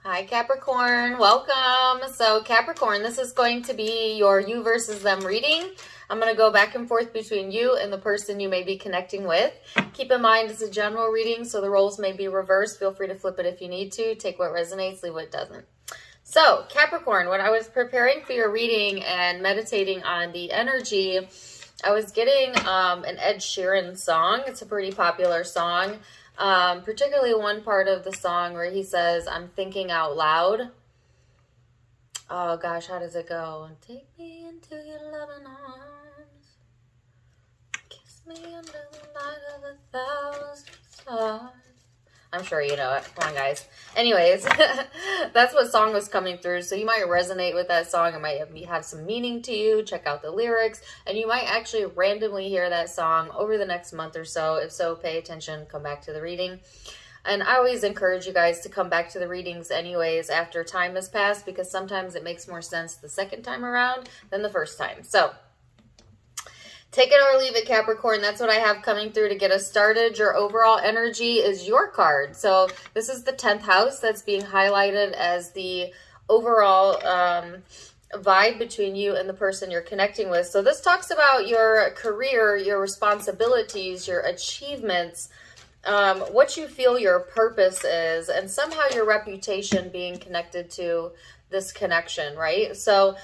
Hi Capricorn, welcome. So Capricorn, this is going to be your you versus them reading. I'm going to go back and forth between you and the person you may be connecting with. Keep in mind it's a general reading, so the roles may be reversed. Feel free to flip it if you need to. Take what resonates, leave what doesn't. So Capricorn, when I was preparing for your reading and meditating on the energy, I was getting an Ed Sheeran song. It's a pretty popular song. Particularly one part of the song where he says, "I'm thinking out loud." Oh gosh, how does it go? Take me into your loving arms. Kiss me under the light of 1,000 stars. I'm sure you know it. Come on, guys. Anyways, that's what song was coming through. So you might resonate with that song. It might have some meaning to you. Check out the lyrics. And you might actually randomly hear that song over the next month or so. If so, pay attention. Come back to the reading. And I always encourage you guys to come back to the readings anyways after time has passed, because sometimes it makes more sense the second time around than the first time. So take it or leave it, Capricorn. That's what I have coming through to get us started. Your overall energy is your card. So this is the 10th house that's being highlighted as the overall vibe between you and the person you're connecting with. So this talks about your career, your responsibilities, your achievements, what you feel your purpose is, and somehow your reputation being connected to this connection, right? So,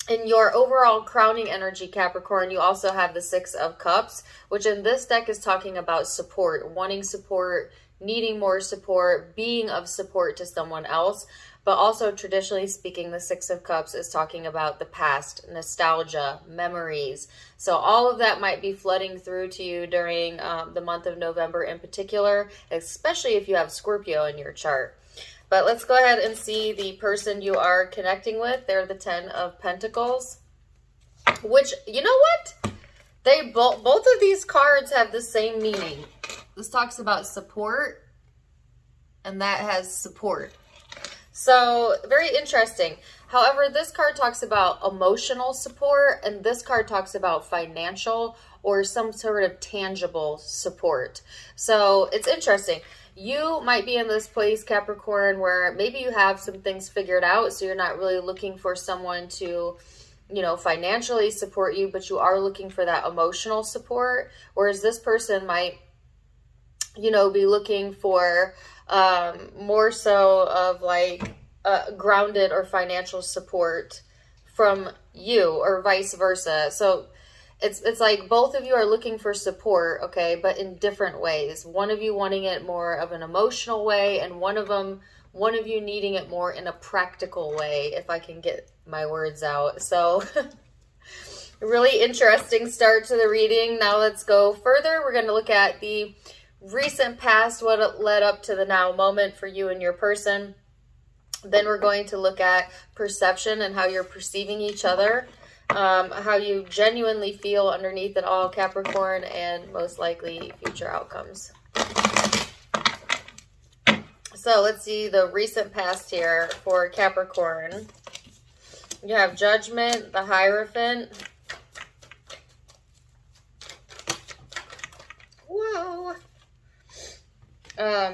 in your overall crowning energy, Capricorn, you also have the 6 of Cups, which in this deck is talking about support, wanting support, needing more support, being of support to someone else. But also, traditionally speaking, the 6 of Cups is talking about the past, nostalgia, memories. So all of that might be flooding through to you during the month of November in particular, especially if you have Scorpio in your chart. But let's go ahead and see the person you are connecting with. They're the 10 of Pentacles, which, you know what? They both of these cards have the same meaning. This talks about support, and that has support. So very interesting. However, this card talks about emotional support, and this card talks about financial or some sort of tangible support. So it's interesting. You might be in this place, Capricorn, where maybe you have some things figured out, so you're not really looking for someone to, you know, financially support you, but you are looking for that emotional support. Whereas this person might, you know, be looking for more so of like grounded or financial support from you, or vice versa. So it's like both of you are looking for support, okay, but in different ways. One of you wanting it more of an emotional way, and one of you needing it more in a practical way, if I can get my words out. So really interesting start to the reading. Now let's go further. We're going to look at the recent past, what led up to the now moment for you and your person. Then we're going to look at perception and how you're perceiving each other, how you genuinely feel underneath it all, Capricorn, and most likely future outcomes. So let's see the recent past here for Capricorn. You have Judgment, the Hierophant. Whoa.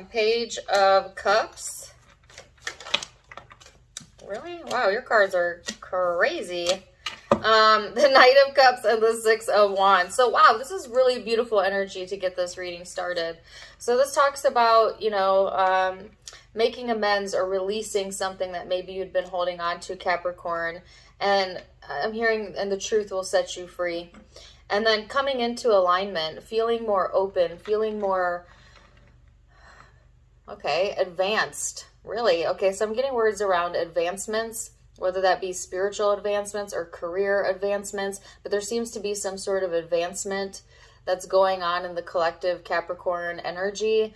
Page of Cups. Really? Wow, your cards are crazy. The Knight of Cups and the 6 of Wands. So, wow, this is really beautiful energy to get this reading started. So this talks about, you know, making amends or releasing something that maybe you'd been holding on to, Capricorn. And I'm hearing, and the truth will set you free. And then coming into alignment, feeling more open, feeling more, okay, advanced. Really? Okay, so I'm getting words around advancements, whether that be spiritual advancements or career advancements, but there seems to be some sort of advancement that's going on in the collective Capricorn energy.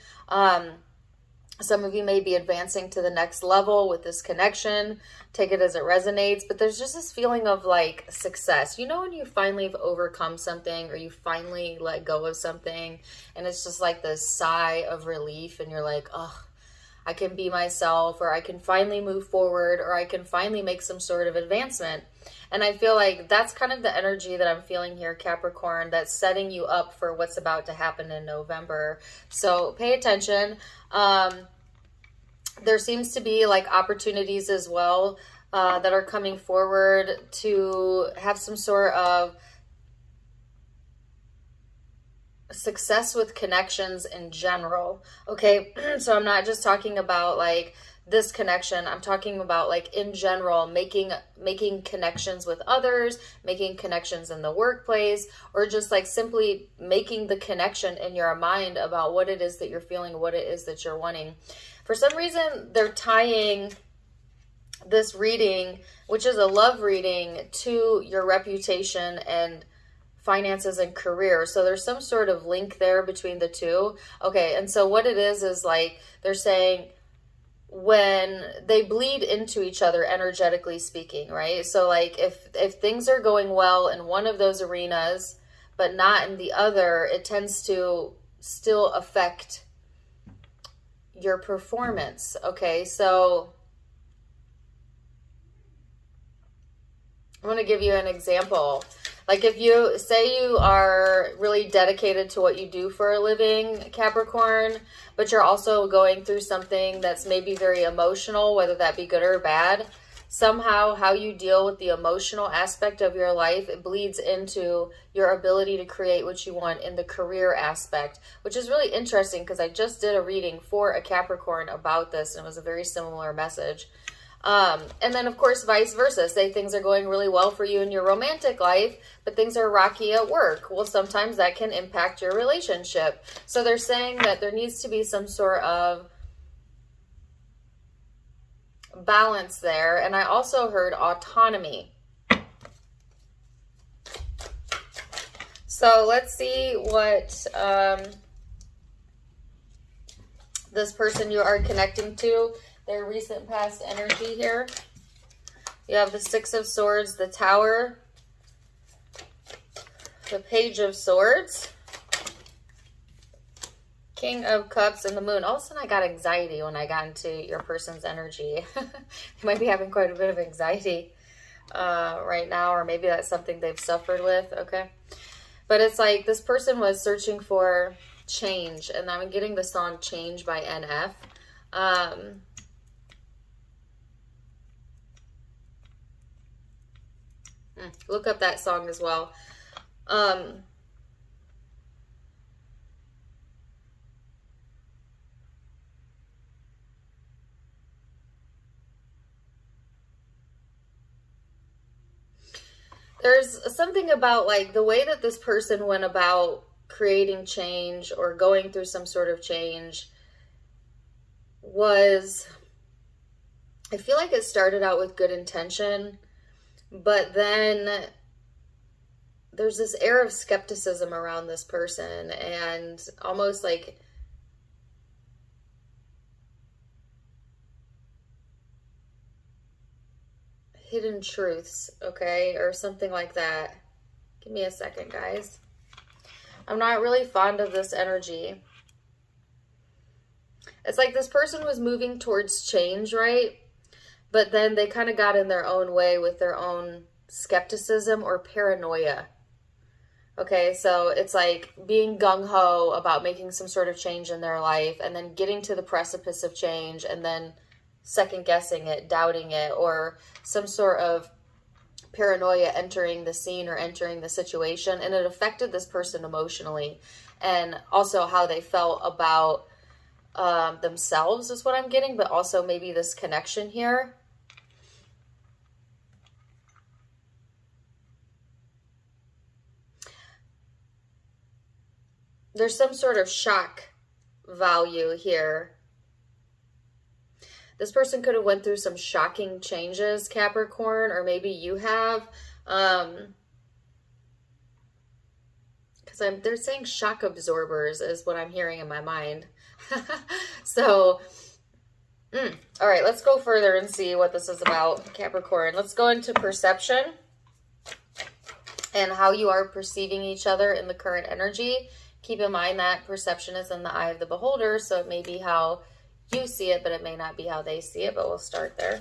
Some of you may be advancing to the next level with this connection. Take it as it resonates, but there's just this feeling of like success. You know, when you finally have overcome something, or you finally let go of something, and it's just like this sigh of relief, and you're like, oh, I can be myself, or I can finally move forward, or I can finally make some sort of advancement. And I feel like that's kind of the energy that I'm feeling here, Capricorn, that's setting you up for what's about to happen in November. So pay attention. there seems to be like opportunities as well that are coming forward to have some sort of success with connections in general. Okay, so I'm not just talking about like this connection. I'm talking about like in general, making connections with others, making connections in the workplace, or just like simply making the connection in your mind about what it is that you're feeling, what it is that you're wanting. For some reason, they're tying this reading, which is a love reading, to your reputation and finances and career. So there's some sort of link there between the two. Okay, and so what it is like they're saying when they bleed into each other, energetically speaking, right? So like if things are going well in one of those arenas but not in the other, it tends to still affect your performance. Okay, so I'm going to give you an example. Like if you say you are really dedicated to what you do for a living, Capricorn, but you're also going through something that's maybe very emotional, whether that be good or bad, somehow how you deal with the emotional aspect of your life, it bleeds into your ability to create what you want in the career aspect, which is really interesting because I just did a reading for a Capricorn about this and it was a very similar message. And then, of course, vice versa. Say things are going really well for you in your romantic life, but things are rocky at work. Well, sometimes that can impact your relationship. So they're saying that there needs to be some sort of balance there. And I also heard autonomy. So let's see what this person you are connecting to, their recent past energy here. You have the Six of Swords, the Tower, the Page of Swords, King of Cups, and the Moon. All of a sudden I got anxiety when I got into your person's energy. They might be having quite a bit of anxiety right now, or maybe that's something they've suffered with, okay? But it's like this person was searching for change, and I'm getting the song Change by NF. Look up that song as well. There's something about like the way that this person went about creating change or going through some sort of change was, I feel like it started out with good intention, but then there's this air of skepticism around this person and almost like hidden truths, okay, or something like that. Give me a second, guys. I'm not really fond of this energy. It's like this person was moving towards change, right? But then they kind of got in their own way with their own skepticism or paranoia. Okay, so it's like being gung-ho about making some sort of change in their life and then getting to the precipice of change and then second-guessing it, doubting it, or some sort of paranoia entering the scene or entering the situation. And it affected this person emotionally and also how they felt about themselves is what I'm getting, but also maybe this connection here. There's some sort of shock value here. This person could have went through some shocking changes, Capricorn, or maybe you have. Because they're saying shock absorbers is what I'm hearing in my mind. So, all right, let's go further and see what this is about, Capricorn. Let's go into perception and how you are perceiving each other in the current energy. Keep in mind that perception is in the eye of the beholder, so it may be how you see it, but it may not be how they see it, but we'll start there.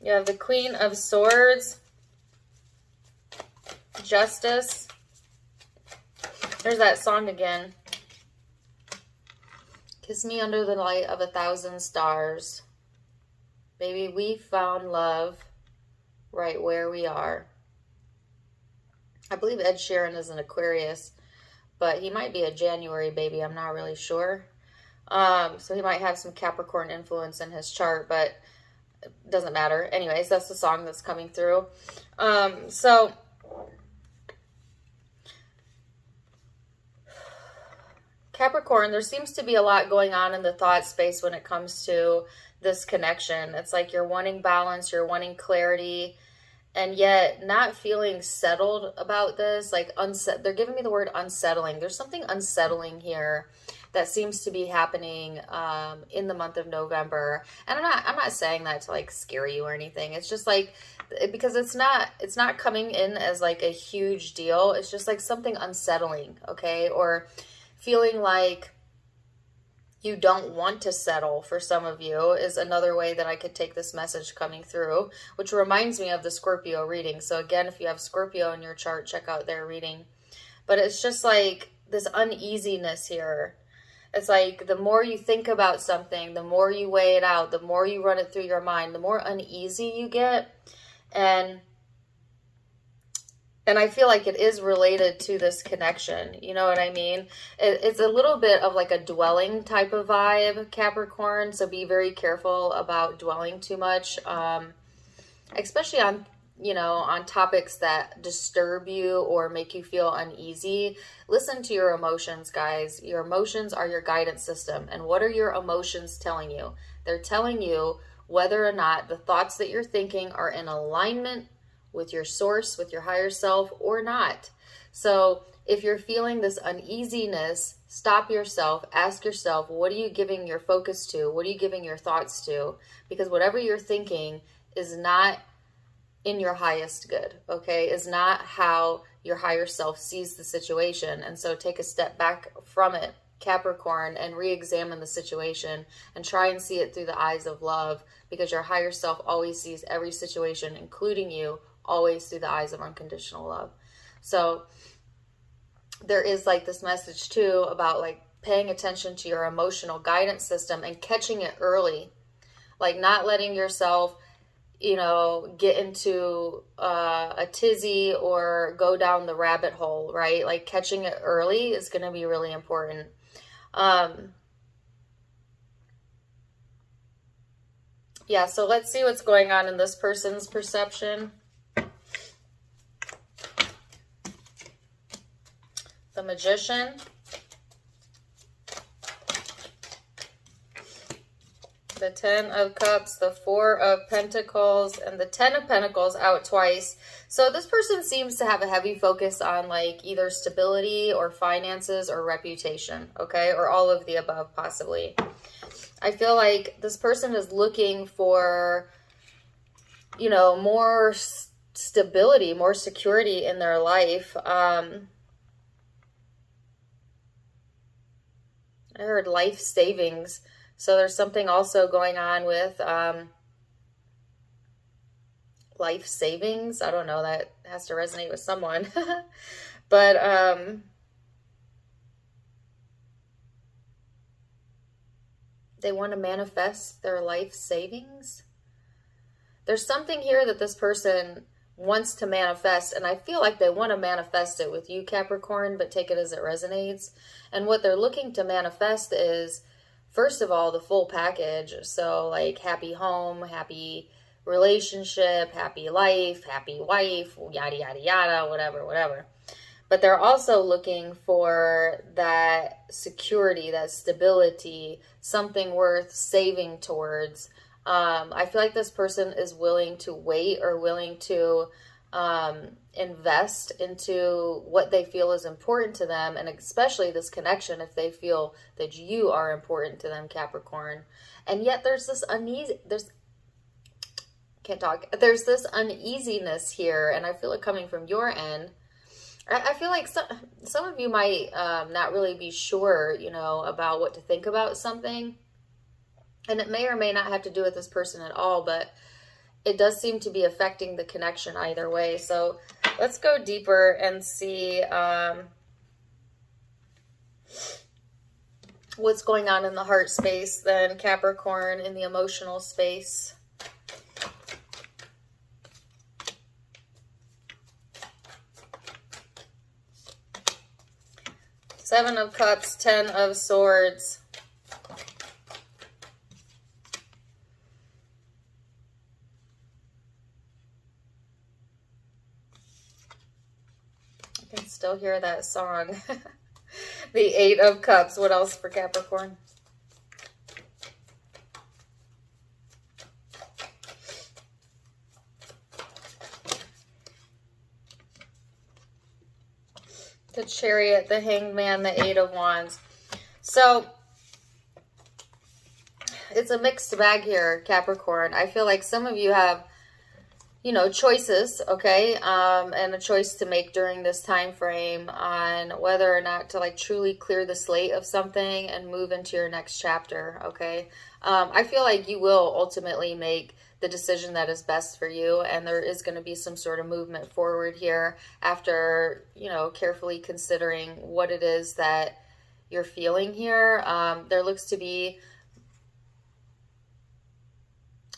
You have the Queen of Swords, Justice. There's that song again. Kiss me under the light of 1,000 stars. Baby, we found love right where we are. I believe Ed Sheeran is an Aquarius, but he might be a January baby. I'm not really sure. So he might have some Capricorn influence in his chart, but it doesn't matter. Anyways, that's the song that's coming through. So Capricorn, there seems to be a lot going on in the thought space when it comes to this connection. It's like you're wanting balance, you're wanting clarity, and yet not feeling settled about this. Like they're giving me the word unsettling. There's something unsettling here that seems to be happening in the month of November. And I'm not saying that to like scare you or anything. It's just like, because it's not coming in as like a huge deal. It's just like something unsettling, okay? Or feeling like you don't want to settle for some of you is another way that I could take this message coming through, which reminds me of the Scorpio reading. So again, if you have Scorpio in your chart, check out their reading. But it's just like this uneasiness here. It's like the more you think about something, the more you weigh it out, the more you run it through your mind, the more uneasy you get. And I feel like it is related to this connection. You know what I mean? It's a little bit of like a dwelling type of vibe, Capricorn. So be very careful about dwelling too much, especially on, you know, on topics that disturb you or make you feel uneasy. Listen to your emotions, guys. Your emotions are your guidance system. And what are your emotions telling you? They're telling you whether or not the thoughts that you're thinking are in alignment with your source, with your higher self, or not. So if you're feeling this uneasiness, stop yourself, ask yourself, what are you giving your focus to? What are you giving your thoughts to? Because whatever you're thinking is not in your highest good, okay? Is not how your higher self sees the situation. And so take a step back from it, Capricorn, and re-examine the situation and try and see it through the eyes of love, because your higher self always sees every situation, including you, always through the eyes of unconditional love. So there is like this message too about like paying attention to your emotional guidance system and catching it early, like not letting yourself, you know, get into a tizzy or go down the rabbit hole, right? Like catching it early is going to be really important. Yeah, so let's see what's going on in this person's perception. The Magician, the 10 of Cups, the 4 of Pentacles, and the 10 of Pentacles out twice. So this person seems to have a heavy focus on like either stability or finances or reputation, okay? Or all of the above possibly. I feel like this person is looking for, you know, more stability, more security in their life. I heard life savings. So there's something also going on with life savings. I don't know, that has to resonate with someone. But they want to manifest their life savings. There's something here that this person wants to manifest, and I feel like they want to manifest it with you, Capricorn, but take it as it resonates. And what they're looking to manifest is, first of all, the full package. So like happy home, happy relationship, happy life, happy wife, yada, yada, yada, whatever. But they're also looking for that security, that stability, something worth saving towards. I feel like this person is willing to wait or willing to invest into what they feel is important to them, and especially this connection if they feel that you are important to them, Capricorn. And yet there's this there's this uneasiness here, and I feel it coming from your end. I feel like some of you might not really be sure, you know, about what to think about something. And it may or may not have to do with this person at all, but it does seem to be affecting the connection either way. So let's go deeper and see what's going on in the heart space, then Capricorn in the emotional space. Seven of Cups, Ten of Swords. I can still hear that song. The Eight of Cups. What else for Capricorn? The Chariot, the Hanged Man, the Eight of Wands. So, it's a mixed bag here, Capricorn. I feel like some of you have, you know, choices, okay, and a choice to make during this time frame on whether or not to like truly clear the slate of something and move into your next chapter, okay. I feel like you will ultimately make the decision that is best for you, and there is going to be some sort of movement forward here after, you know, carefully considering what it is that you're feeling here. There looks to be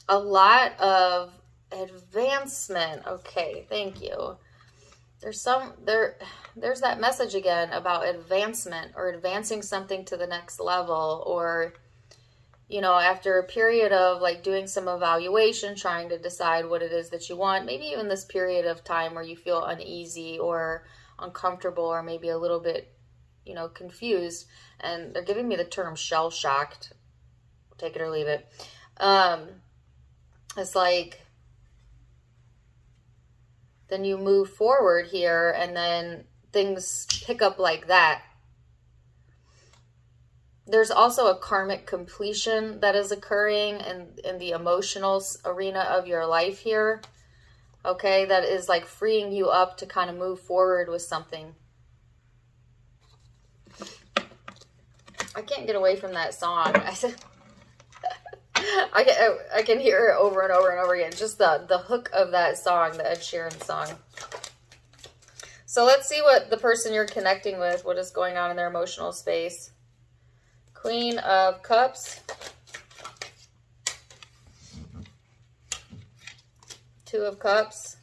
a lot of advancement. Okay, thank you. There's that message again about advancement or advancing something to the next level, or, you know, after a period of like doing some evaluation, trying to decide what it is that you want, maybe even this period of time where you feel uneasy or uncomfortable or maybe a little bit, you know, confused, and they're giving me the term shell shocked. Take it or leave it. It's like, then you move forward here and then things pick up like that. There's also a karmic completion that is occurring in the emotional arena of your life here. Okay, that is like freeing you up to kind of move forward with something. I can't get away from that song. I can hear it over and over and over again. Just the hook of that song, the Ed Sheeran song. So let's see what the person you're connecting with, what is going on in their emotional space. Queen of Cups. Two of Cups.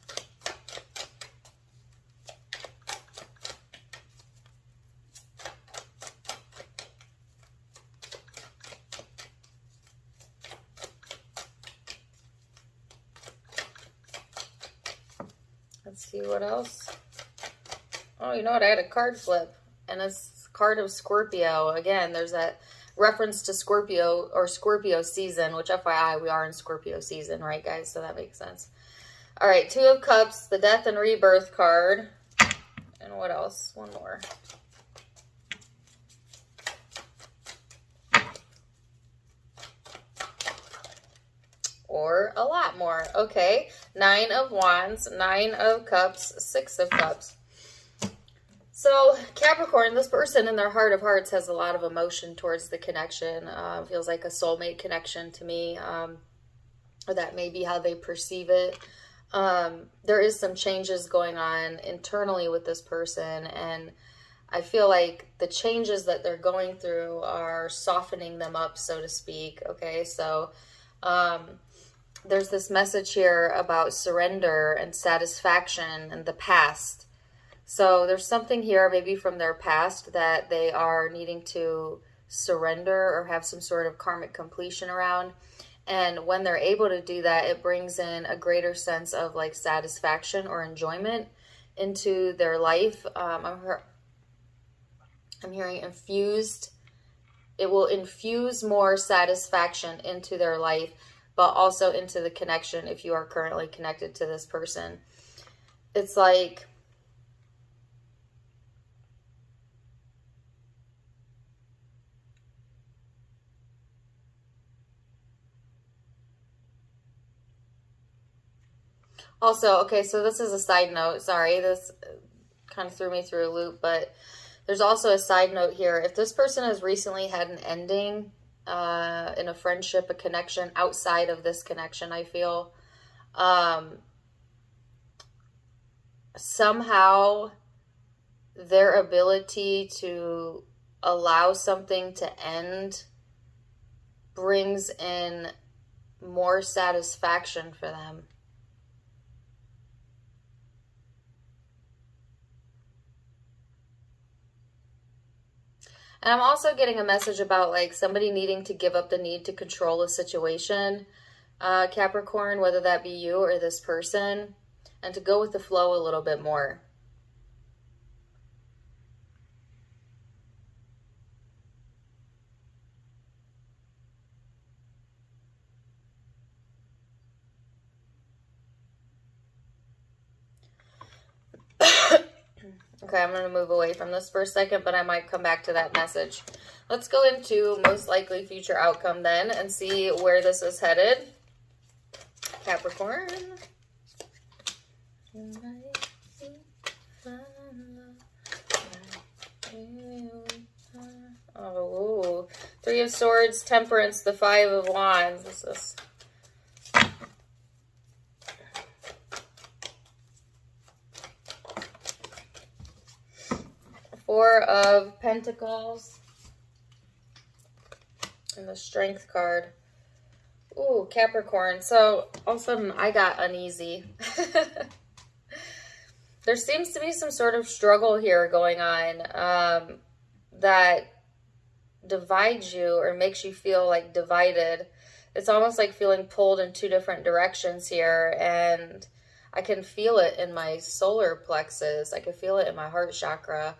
Let's see what else. Oh, you know what? I had a card flip, and it's a card of Scorpio. Again, there's that reference to Scorpio or Scorpio season, which FYI, we are in Scorpio season, right, guys? So that makes sense. All right, Two of Cups, the Death and Rebirth card. And what else? One more. Or a lot more. Okay, Nine of Wands, Nine of Cups, Six of Cups. So Capricorn, this person in their heart of hearts has a lot of emotion towards the connection. Feels like a soulmate connection to me. Or that may be how they perceive it. There is some changes going on internally with this person, and I feel like the changes that they're going through are softening them up, so to speak. Okay, so there's this message here about surrender and satisfaction and the past. So there's something here maybe from their past that they are needing to surrender or have some sort of karmic completion around. And when they're able to do that, it brings in a greater sense of like satisfaction or enjoyment into their life. I'm hearing infused. It will infuse more satisfaction into their life, but also into the connection if you are currently connected to this person. It's like, also, okay, so this is a side note. Sorry, this kind of threw me through a loop, but there's also a side note here. If this person has recently had an ending in a friendship, a connection outside of this connection, I feel somehow their ability to allow something to end brings in more satisfaction for them. And I'm also getting a message about like somebody needing to give up the need to control a situation, Capricorn, whether that be you or this person, and to go with the flow a little bit more. Okay, I'm going to move away from this for a second, but I might come back to that message. Let's go into most likely future outcome then and see where this is headed. Capricorn. Oh, Three of Swords, Temperance, the Five of Wands. This is... Four of Pentacles and the Strength card. Ooh, Capricorn. So all of a sudden I got uneasy. There seems to be some sort of struggle here going on that divides you or makes you feel like divided. It's almost like feeling pulled in two different directions here, and I can feel it in my solar plexus. I can feel it in my heart chakra.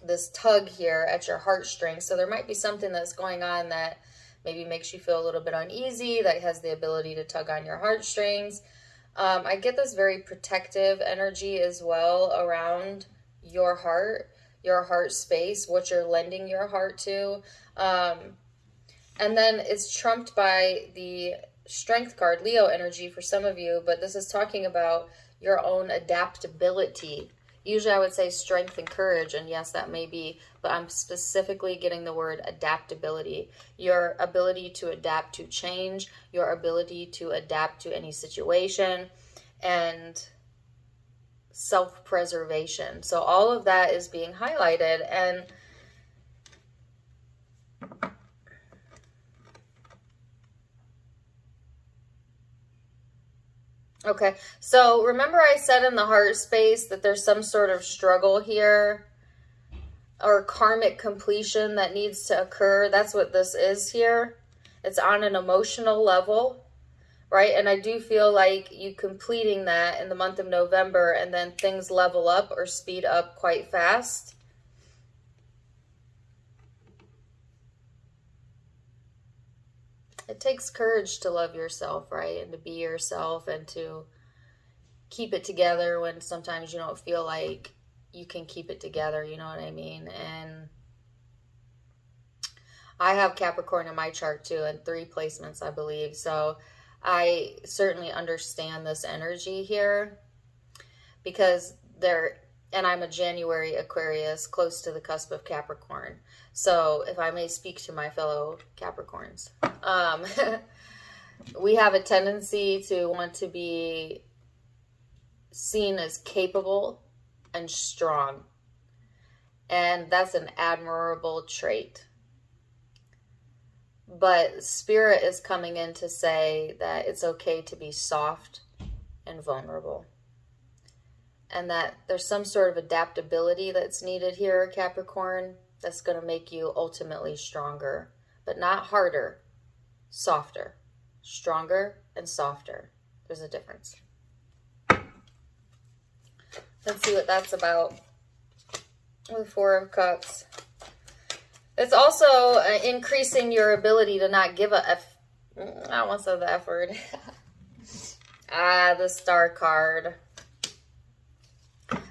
This tug here at your heartstrings. So there might be something that's going on that maybe makes you feel a little bit uneasy, that has the ability to tug on your heartstrings. I get this very protective energy as well around your heart space, what you're lending your heart to. And then it's trumped by the Strength card, Leo energy for some of you, but this is talking about your own adaptability. Usually I would say strength and courage, and yes, that may be, but I'm specifically getting the word adaptability. Your ability to adapt to change, your ability to adapt to any situation, and self-preservation. So all of that is being highlighted, and okay, so remember I said in the heart space that there's some sort of struggle here or karmic completion that needs to occur. That's what this is here. It's on an emotional level, right? And I do feel like you completing that in the month of November, and then things level up or speed up quite fast. It takes courage to love yourself, right? And to be yourself and to keep it together when sometimes you don't feel like you can keep it together, you know what I mean? And I have Capricorn in my chart too, and 3 placements, I believe. So I certainly understand this energy here because and I'm a January Aquarius, close to the cusp of Capricorn. So if I may speak to my fellow Capricorns, we have a tendency to want to be seen as capable and strong. And that's an admirable trait. But Spirit is coming in to say that it's okay to be soft and vulnerable. And that there's some sort of adaptability that's needed here, Capricorn, that's going to make you ultimately stronger, but not harder, softer. Stronger and softer. There's a difference. Let's see what that's about with 4 of Cups. It's also increasing your ability to not give a F. I don't want to say the F word. The Star card.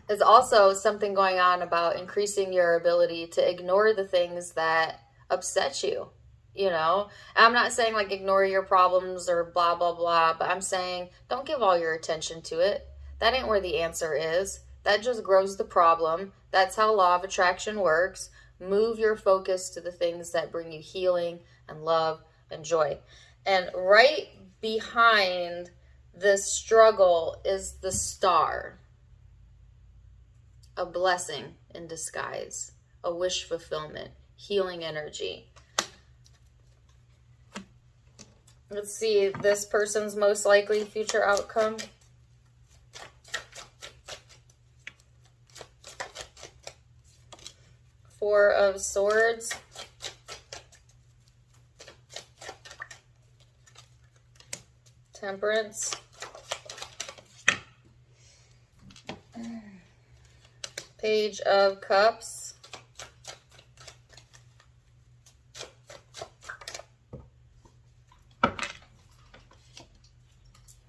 There's also something going on about increasing your ability to ignore the things that upset you, you know? I'm not saying like ignore your problems or blah, blah, blah, but I'm saying don't give all your attention to it. That ain't where the answer is. That just grows the problem. That's how law of attraction works. Move your focus to the things that bring you healing and love and joy. And right behind this struggle is the Star. a blessing in disguise, a wish fulfillment, healing energy. Let's see this person's most likely future outcome. Four of Swords. Temperance. Page of Cups.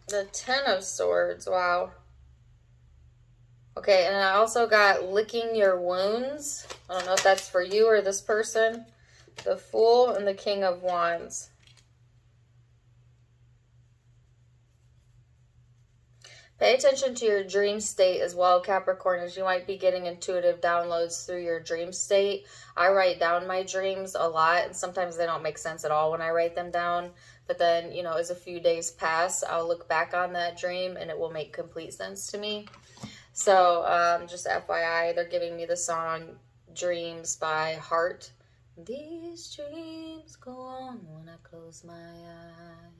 The Ten of Swords. Wow. Okay, and I also got licking your wounds. I don't know if that's for you or this person. The Fool and the King of Wands. Pay attention to your dream state as well, Capricorn, as you might be getting intuitive downloads through your dream state. I write down my dreams a lot, and sometimes they don't make sense at all when I write them down. But then, you know, as a few days pass, I'll look back on that dream and it will make complete sense to me. So, just FYI, they're giving me the song Dreams by Heart. These dreams go on when I close my eyes.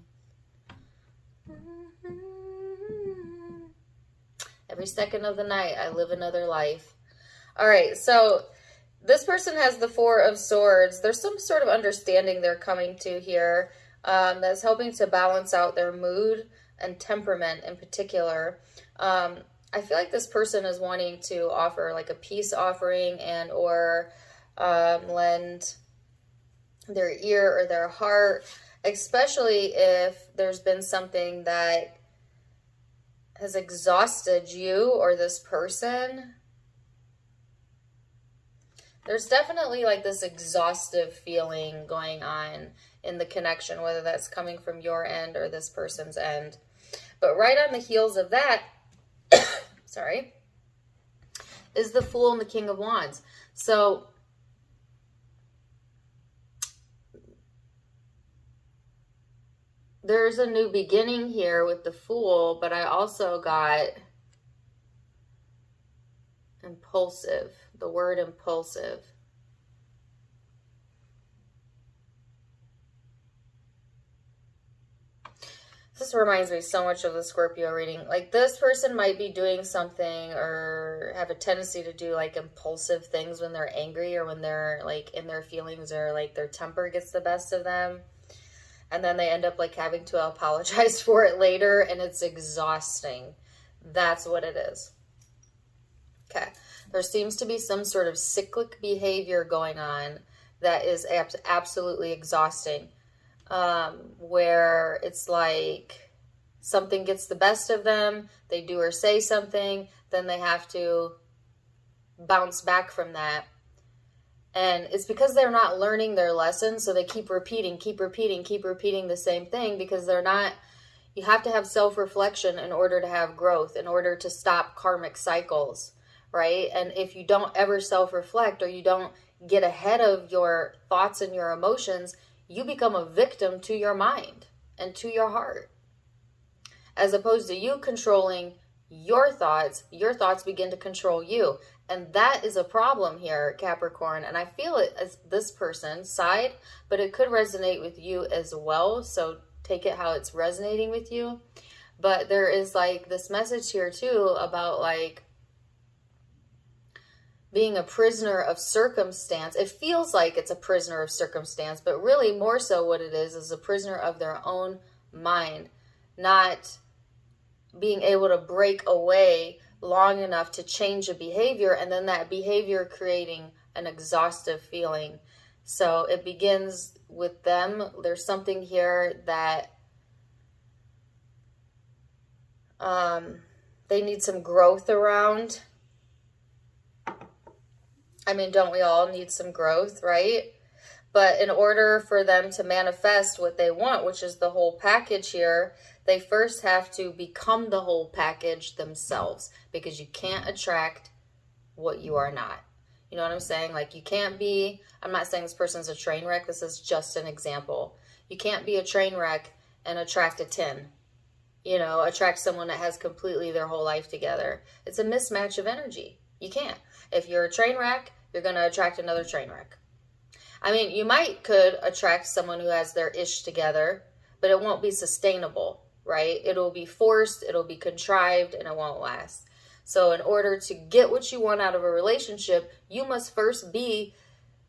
Every second of the night, I live another life. All right, so this person has the Four of Swords. There's some sort of understanding they're coming to here that's helping to balance out their mood and temperament in particular. I feel like this person is wanting to offer like a peace offering and or lend their ear or their heart, especially if there's been something that has exhausted you or this person. There's definitely like this exhaustive feeling going on in the connection, whether that's coming from your end or this person's end. But right on the heels of that, sorry, is the Fool and the King of Wands. So there's a new beginning here with the Fool, but I also got impulsive, the word impulsive. This reminds me so much of the Scorpio reading. Like this person might be doing something or have a tendency to do like impulsive things when they're angry or when they're like in their feelings or like their temper gets the best of them. And then they end up like having to apologize for it later, and it's exhausting. That's what it is. Okay. There seems to be some sort of cyclic behavior going on that is absolutely exhausting. Where it's like something gets the best of them, they do or say something, then they have to bounce back from that. And it's because they're not learning their lesson, so they keep repeating the same thing because they're not, you have to have self-reflection in order to have growth, in order to stop karmic cycles, right? And if you don't ever self-reflect or you don't get ahead of your thoughts and your emotions, you become a victim to your mind and to your heart. As opposed to you controlling your thoughts begin to control you. And that is a problem here, Capricorn. And I feel it as this person's side, but it could resonate with you as well. So take it how it's resonating with you. But there is like this message here too about like being a prisoner of circumstance. It feels like it's a prisoner of circumstance, but really more so what it is a prisoner of their own mind, not being able to break away long enough to change a behavior, and then that behavior creating an exhaustive feeling. So it begins with them. There's something here that they need some growth around. I mean, don't we all need some growth, right? But in order for them to manifest what they want, which is the whole package here, they first have to become the whole package themselves, because you can't attract what you are not. You know what I'm saying? Like you can't be, I'm not saying this person's a train wreck. This is just an example. You can't be a train wreck and attract a 10. You know, attract someone that has completely their whole life together. It's a mismatch of energy. You can't. If you're a train wreck, you're going to attract another train wreck. I mean, you could attract someone who has their ish together, but it won't be sustainable, right? It'll be forced, it'll be contrived, and it won't last. So in order to get what you want out of a relationship, you must first be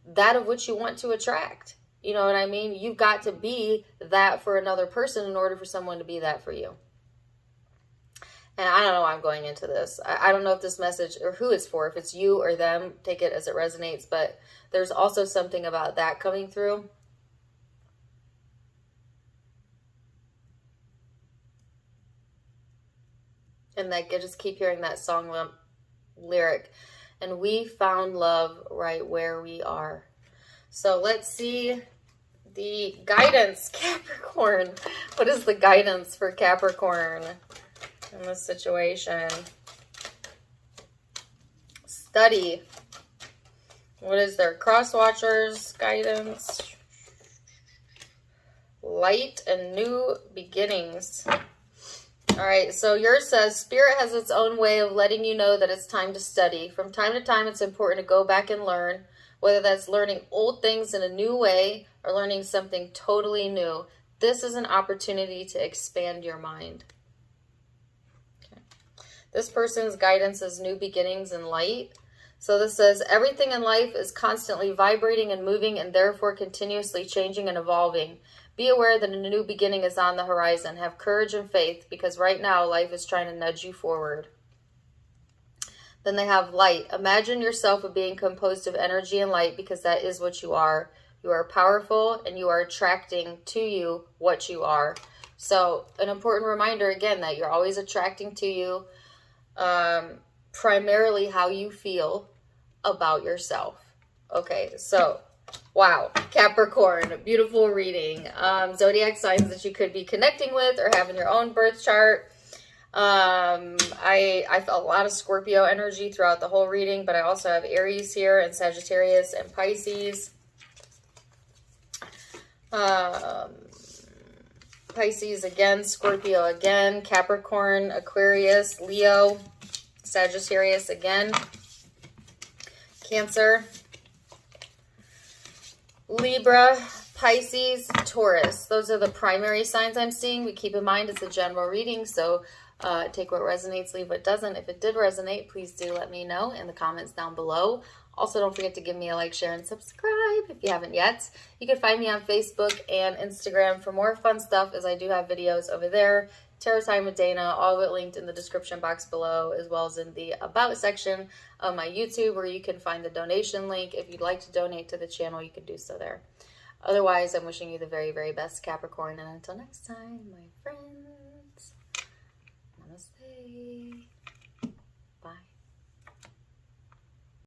that of what you want to attract. You know what I mean? You've got to be that for another person in order for someone to be that for you. And I don't know why I'm going into this. I don't know if this message or who it's for, if it's you or them, take it as it resonates. But there's also something about that coming through. And like, I just keep hearing that song lyric. And we found love right where we are. So let's see the guidance, Capricorn. What is the guidance for Capricorn in this situation? Study. What is their cross watchers guidance? Light and new beginnings. All right, so yours says, Spirit has its own way of letting you know that it's time to study. From time to time, it's important to go back and learn, whether that's learning old things in a new way or learning something totally new. This is an opportunity to expand your mind. Okay. This person's guidance is new beginnings and light. So this says, everything in life is constantly vibrating and moving and therefore continuously changing and evolving. Be aware that a new beginning is on the horizon. Have courage and faith, because right now life is trying to nudge you forward. Then they have light. Imagine yourself as being composed of energy and light, because that is what you are. You are powerful and you are attracting to you what you are. So an important reminder again that you're always attracting to you primarily how you feel about yourself. Okay, so wow, Capricorn, beautiful reading. Zodiac signs that you could be connecting with or have in your own birth chart. I felt a lot of Scorpio energy throughout the whole reading, but I also have Aries here and Sagittarius and Pisces. Pisces again, Scorpio again, Capricorn, Aquarius, Leo, Sagittarius again, Cancer, Libra, Pisces, Taurus. Those are the primary signs I'm seeing. But keep in mind it's a general reading, so take what resonates, leave what doesn't. If it did resonate, please do let me know in the comments down below. Also, don't forget to give me a like, share, and subscribe if you haven't yet. You can find me on Facebook and Instagram for more fun stuff, as I do have videos over there. Tarot Time with Dana, all of it linked in the description box below, as well as in the About section of my YouTube, where you can find the donation link. If you'd like to donate to the channel, you can do so there. Otherwise, I'm wishing you the very, very best, Capricorn, and until next time, my friends.